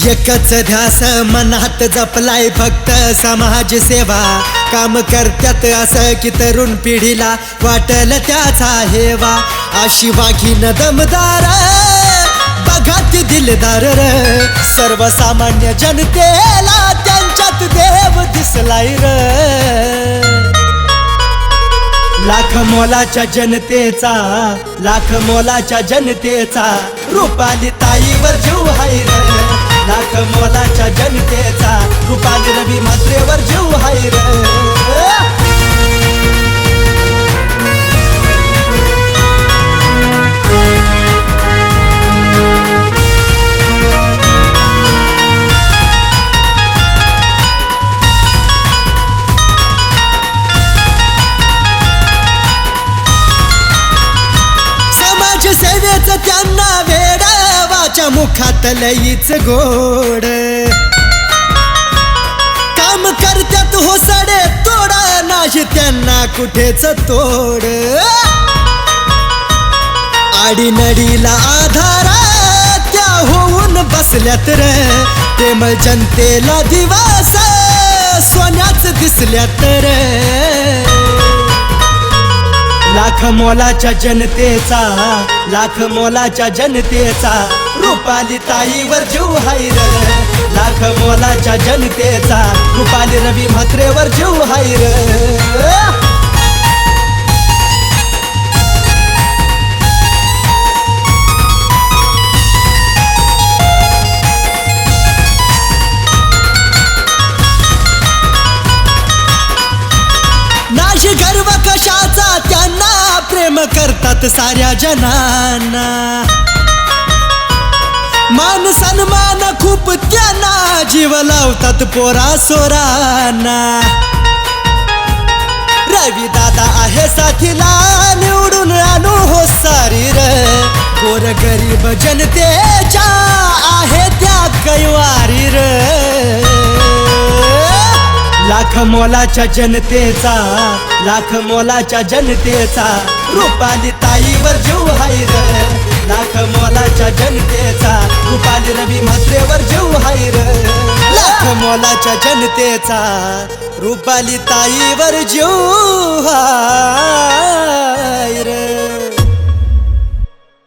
एकच ध्यास मनात जपलाय फक्त समाज सेवा। काम करत्यात असं की तरुण पिढीला वाटल त्याचा हेवा। अशी वाघीन दमदार बघा ती दिलदार सर्वसामान्य जनतेला त्यांच्यात देव दिसलाय लाख मोलाच्या जनतेचा, लाख मोलाच्या जनतेचा रूपाली ताईवर जीव हाय लाख मोलाच्या जनतेचा रूपाली रवी म्हात्रेवर जीव हाय सेवेच त्यांना वेडावाच्या मुखात लईच गोड। काम करत्यात हो सडे तोडा नाही त्यांना कुठेच तोड। आडीनडीला आधार त्या होऊन बसल्यात प्रेमळ जनतेला दिवस सोन्याच दिसल्यात लाख मोलाच्या जनतेचा, लाख मोलाच्या जनतेचा रूपाली ताईवर जीव हाय लाख मोलाच्या जनतेचा रूपाली रवी म्हात्रेवर जीव हाय नाशी गर्व कशाचा त्यांना प्रेम करतात साऱ्या जनांना। मान सन्मान खूप त्यांना जीव लावतात पोरा सोरांना। रवी दादा आहे साथीला निवडून आणू हो सारी गोर गरीब जनतेच्या आहे त्या कैवारी लाख मोलाच्या जनतेचा, लाख मोलाच्या जनतेचा रूपाली ताईवर जीव हाय लाख मोलाच्या जनतेचा रूपाली रवी म्हात्रेवर जीव हाय लाख मोलाच्या जनतेचा रूपाली ताईवर जीव हाय